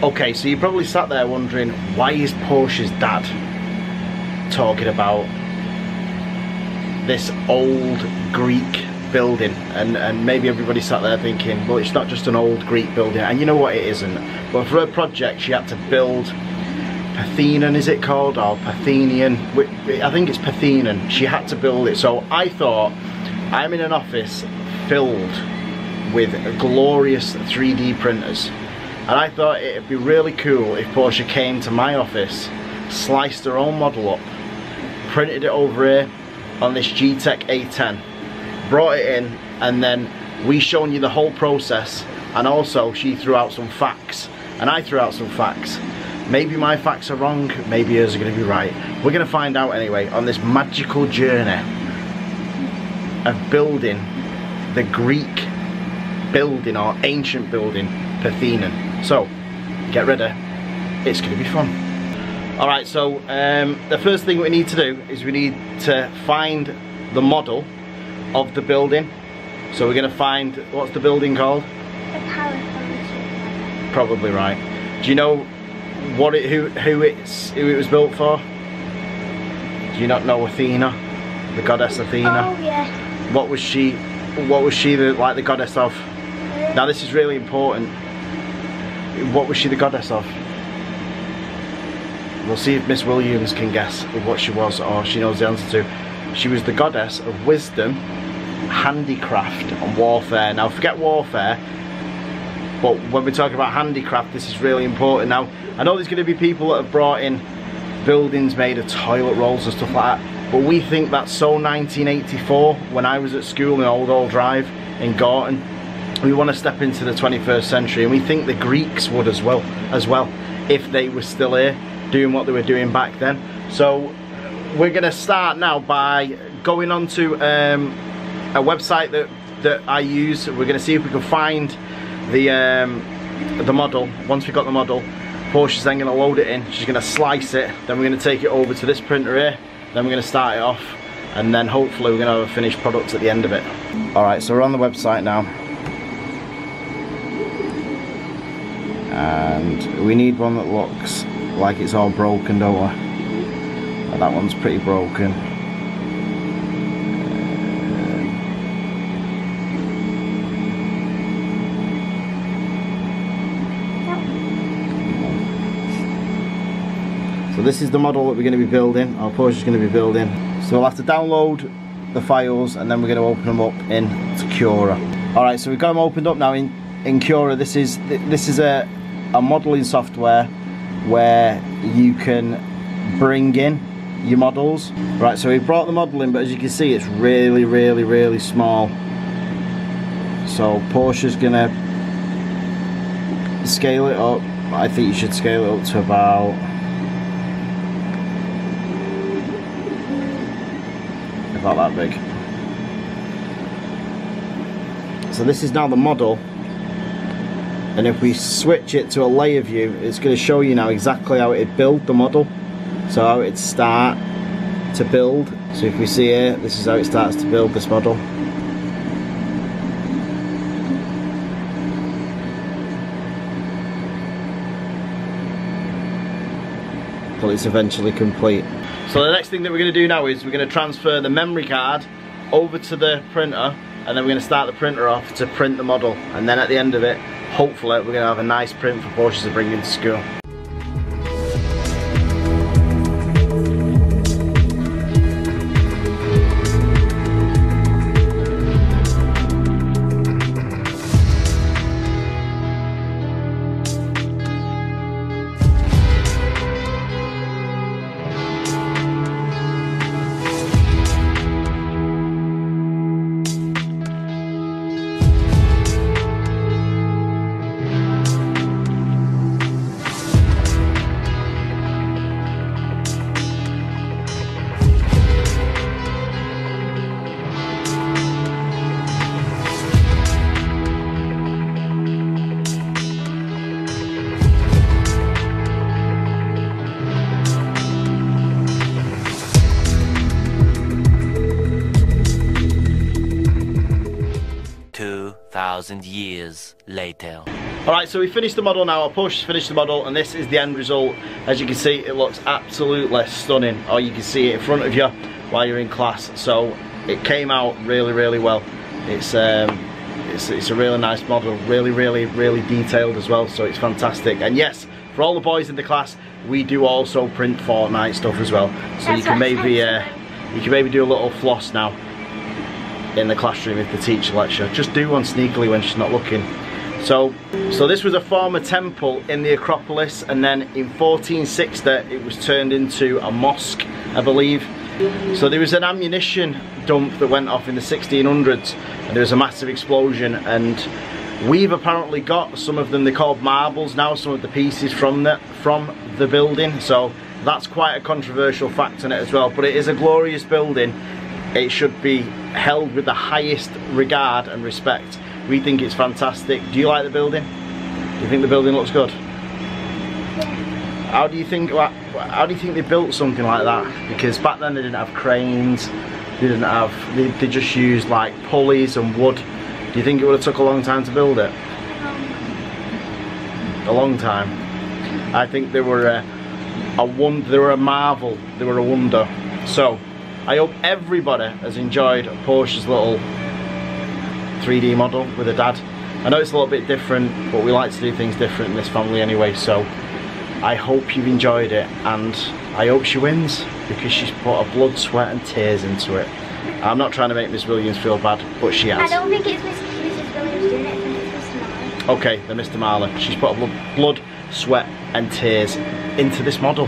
Okay, so you probably sat there wondering, why is Porsha'S dad talking about this old Greek building? And maybe everybody sat there thinking, well, it's not just an old Greek building, and you know what, it isn't. But for her project, she had to build Parthenon, is it called, or Parthenian? I think it's Parthenon. She had to build it. So I thought, I'm in an office filled with glorious 3D printers, and I thought it'd be really cool if Porsche came to my office, sliced her own model up, printed it over here on this G-Tech A10, brought it in, and then we shown you the whole process. And also she threw out some facts and I threw out some facts. Maybe my facts are wrong, maybe yours are going to be right. We're going to find out anyway on this magical journey of building the Greek building, or ancient building, Parthenon. So get ready, it's going to be fun. Alright, so the first thing we need to do is we need to find the model of the building. So we're going to find, what's the building called? The palace. Probably right. Do you know what who it was built for? Do you not know Athena, the goddess Athena? Oh yeah. What was she like the goddess of? Now this is really important. What was she the goddess of? We'll see if Miss Williams can guess what she was, or she knows the answer to. She was the goddess of wisdom, handicraft and warfare. Now forget warfare, but when we're talking about handicraft, this is really important. Now I know there's going to be people that have brought in buildings made of toilet rolls and stuff like that, but we think that's so 1984 when I was at school in Old Drive in Gorton. We want to step into the 21st century, and we think the Greeks would as well if they were still here doing what they were doing back then. So we're going to start now by going on to a website that I use. We're going to see if we can find the model. Once we've got the model, Porsche's then going to load it in. She's going to slice it, then we're going to take it over to this printer here, then we're going to start it off, and then hopefully we're going to have a finished product at the end of it. Alright, so we're on the website now, and we need one that looks like it's all broken, don't we? Well, that one's pretty broken. So this is the model that we're going to be building, or Porsche's going to be building. So we'll have to download the files, and then we're going to open them up in Cura. Alright, so we've got them opened up now in Cura. This is a modelling software where you can bring in your models. Right, so we've brought the model in, but as you can see it's really small. So Porsche's going to scale it up. I think you should scale it up to about that big. So this is now the model, and if we switch it to a layer view, it's going to show you now exactly how it'd build the model. So how it'd start to build. So if we see here, this is how it starts to build this model. Till it's eventually complete. So the next thing that we're going to do now is we're going to transfer the memory card over to the printer, and then we're going to start the printer off to print the model, and then at the end of it, hopefully we're going to have a nice print for Porsche to bring into school. 2,000 years later. Alright, so we finished the model now. Our Porsche's finished the model, and this is the end result. As you can see, it looks absolutely stunning. Or you can see it in front of you while you're in class. So it came out really, really well. It's a really nice model, really detailed as well. So it's fantastic. And yes, for all the boys in the class, we do also print Fortnite stuff as well. So you can maybe do a little floss now in the classroom if the teacher lets you. Just do one sneakily when she's not looking. So this was a former temple in the Acropolis, and then in 1460 it was turned into a mosque, I believe. So there was an ammunition dump that went off in the 1600s, and there was a massive explosion, and we've apparently got some of them, they're called marbles now, some of the pieces from the building. So that's quite a controversial fact in it as well, but it is a glorious building. It should be held with the highest regard and respect. We think it's fantastic. Do you like the building? Do you think the building looks good? How do you think they built something like that? Because back then they didn't have cranes, they just used like pulleys and wood. Do you think it would have took a long time to build it? A long time. I think they were a marvel, they were a wonder. So I hope everybody has enjoyed Porsche's little 3D model with a dad. I know it's a little bit different, but we like to do things different in this family anyway, so I hope you've enjoyed it, and I hope she wins, because she's put her blood, sweat and tears into it. I'm not trying to make Miss Williams feel bad, but she has. I don't think it's Mrs. Williams doing it, I think it's Mr. Marley. Okay, then Mr. Marley. She's put her blood, sweat and tears into this model.